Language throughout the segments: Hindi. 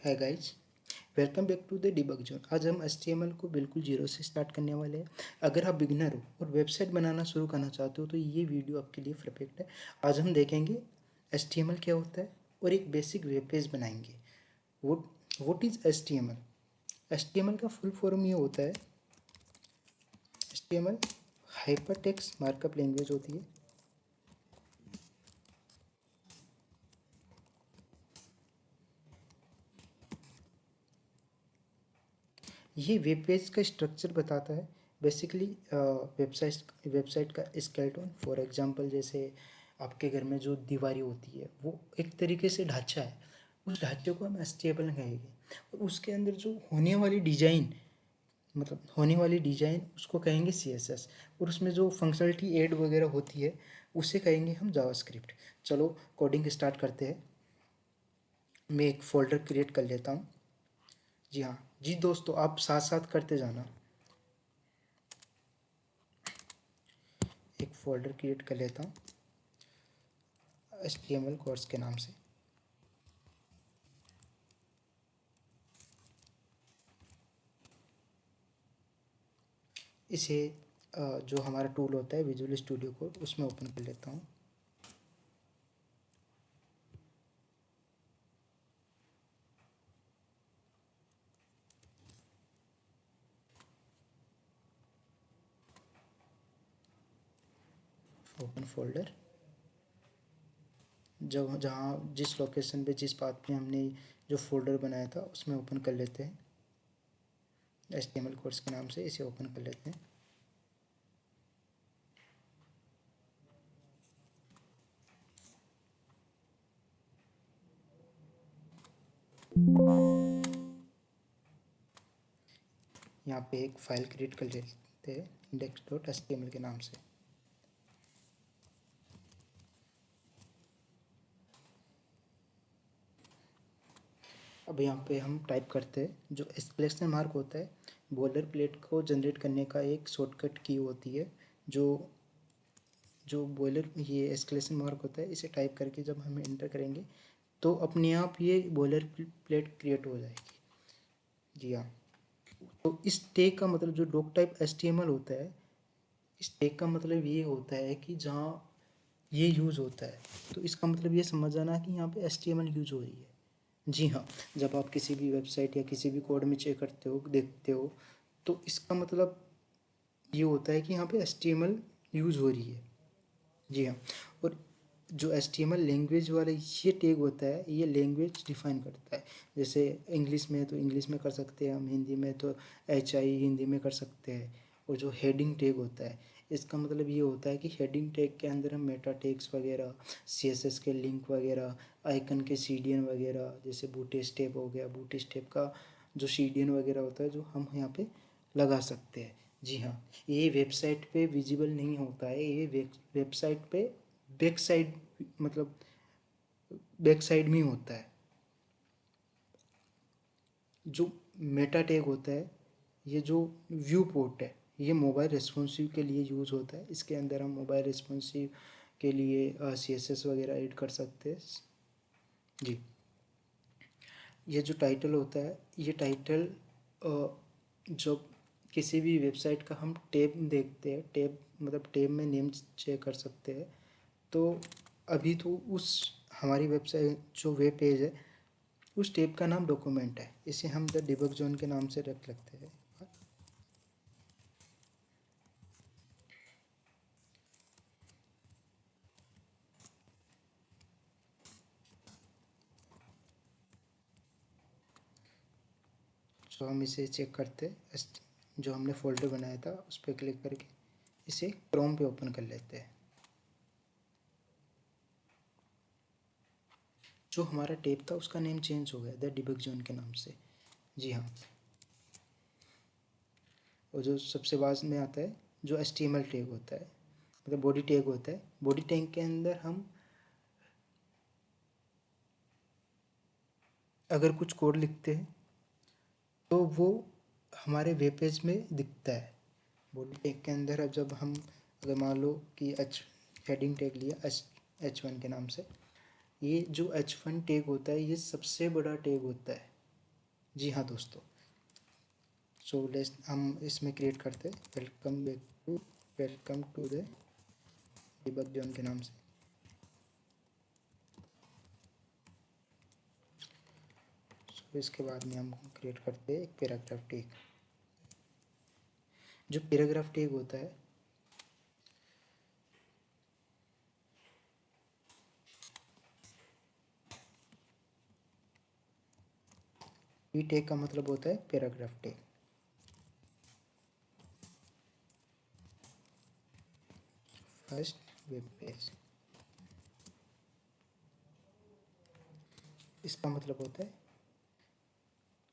है guys, welcome back to the debug zone. आज हम HTML को बिल्कुल जीरो से स्टार्ट करने वाले हैं। अगर आप बिगिनर हो और वेबसाइट बनाना शुरू करना चाहते हो तो ये वीडियो आपके लिए परफेक्ट है। आज हम देखेंगे HTML क्या होता है और एक बेसिक वेब पेज बनाएंगे। What is HTML? HTML का फुल फॉर्म ये होता है, HTML hyper text markup language होती है। ये वेब पेज का स्ट्रक्चर बताता है। बेसिकली वेबसाइट का स्केलेटन। फॉर एग्जांपल, जैसे आपके घर में जो दीवारें होती है वो एक तरीके से ढांचा है, उस ढांचे को हम HTML कहेंगे। और उसके अंदर जो होने वाली डिजाइन उसको कहेंगे CSS। और उसमें जो फंक्शनलिटी ऐड वगैरह होती है उसे कहेंगे हम जावास्क्रिप्ट। चलो कोडिंग स्टार्ट करते हैं। मैं एक फोल्डर क्रिएट कर लेता हूँ। जी हाँ जी दोस्तों, आप साथ साथ करते जाना। एक फ़ोल्डर क्रिएट कर लेता हूँ HTML कोर्स के नाम से। इसे जो हमारा टूल होता है विजुअल स्टूडियो कोड, उसमें ओपन कर लेता हूँ। Open folder. जब जहाँ जिस लोकेशन पे जिस पाथ पे हमने जो फोल्डर बनाया था उसमें ओपन कर लेते हैं। HTML कोर्स के नाम से इसे ओपन कर लेते हैं। यहाँ पे एक फ़ाइल क्रिएट कर लेते हैं index.html के नाम से। अब यहाँ पे हम टाइप करते हैं, जो एक्सक्लेमेशन मार्क होता है बॉर्डर प्लेट को जनरेट करने का एक शॉर्टकट की होती है। जो जो बॉयलर ये एक्सक्लेमेशन मार्क होता है, इसे टाइप करके जब हम एंटर करेंगे तो अपने आप ये बॉयलर प्लेट क्रिएट हो जाएगी। जी हाँ। तो इस टैग का मतलब जो डॉक टाइप HTML होता है, इस टैग का मतलब ये होता है कि जहाँ ये यूज़ होता है तो इसका मतलब ये समझ जाना कि यहाँ पे HTML यूज हो रही है। जी हाँ, जब आप किसी भी वेबसाइट या किसी भी कोड में चेक करते हो, देखते हो, तो इसका मतलब ये होता है कि यहाँ पे HTML यूज़ हो रही है। जी हाँ। और जो HTML लैंग्वेज वाला ये टैग होता है, ये लैंग्वेज डिफाइन करता है। जैसे इंग्लिश में तो इंग्लिश में कर सकते हैं हम, हिंदी में तो HI हिंदी में कर सकते हैं। और जो हेडिंग टैग होता है, इसका मतलब ये होता है कि हेडिंग टैग के अंदर हम मेटा टैग्स वगैरह, CSS के लिंक वगैरह, आइकन के CDN वगैरह, जैसे बूटे स्टेप हो गया, बूटे स्टेप का जो CDN वगैरह होता है जो हम यहाँ पे लगा सकते हैं। जी हाँ, ये वेबसाइट पे विजिबल नहीं होता है, ये वेबसाइट पे बैक साइड, मतलब बैक साइड में ही होता है। जो मेटा टैग होता है, ये जो व्यू पोर्ट है, ये मोबाइल रेस्पॉन्सिव के लिए यूज़ होता है। इसके अंदर हम मोबाइल रेस्पॉन्सिव के लिए CSS वगैरह ऐड कर सकते हैं। जी, ये जो टाइटल होता है, ये टाइटल जब किसी भी वेबसाइट का हम टैब देखते हैं, टैब मतलब टैब में नेम चेक कर सकते हैं। तो अभी तो उस हमारी वेबसाइट जो वेब पेज है, उस टैब का नाम डॉक्यूमेंट है, इसे हम द डिबग जोन के नाम से रख लेते हैं। तो हम इसे चेक करते हैं, जो हमने फोल्डर बनाया था उस पर क्लिक करके इसे क्रोम पे ओपन कर लेते हैं। जो हमारा टैब था उसका नेम चेंज हो गया द डिबग जोन के नाम से। जी हाँ। और जो सबसे बाद में आता है जो HTML टैग होता है, मतलब बॉडी टैग होता है, बॉडी टैग के अंदर हम अगर कुछ कोड लिखते हैं तो वो हमारे वेब पेज में दिखता है। बॉडी टैग के अंदर अब जब हम अगर मान लो कि हेडिंग टैग लिया H1 के नाम से, ये जो H1 टैग होता है ये सबसे बड़ा टैग होता है। जी हाँ दोस्तों, सो लेट्स हम इसमें क्रिएट करते हैं welcome to the debug zone के नाम से। सो इसके बाद में हम क्रिएट करते हैं एक पैराग्राफ टैग। जो पैराग्राफ टैग होता है ई टैग का मतलब होता है paragraph tag. First web page, इसका मतलब होता है,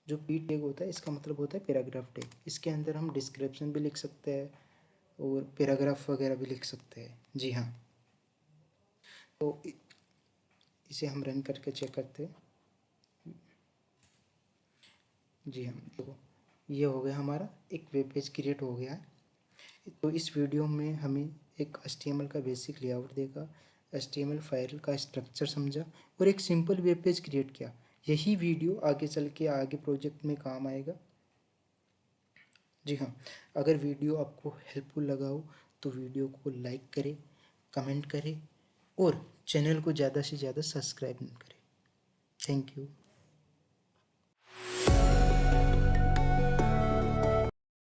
जो पी टैग होता है इसका मतलब होता है पैराग्राफ टैग। इसके अंदर हम डिस्क्रिप्शन भी लिख सकते हैं और पैराग्राफ वगैरह भी लिख सकते हैं। जी हाँ, तो इसे हम रन करके चेक करते हैं। जी हाँ, देखो ये हो गया, हमारा एक वेब पेज क्रिएट हो गया है। तो इस वीडियो में हमें एक HTML का बेसिक लेआउट देखा, HTML फाइल का स्ट्रक्चर समझा और एक सिंपल वेब पेज क्रिएट किया। यही वीडियो आगे चल के आगे प्रोजेक्ट में काम आएगा। जी हाँ, अगर वीडियो आपको हेल्पफुल लगा हो तो वीडियो को लाइक करें, कमेंट करें और चैनल को ज़्यादा से ज़्यादा सब्सक्राइब करें। Thank you.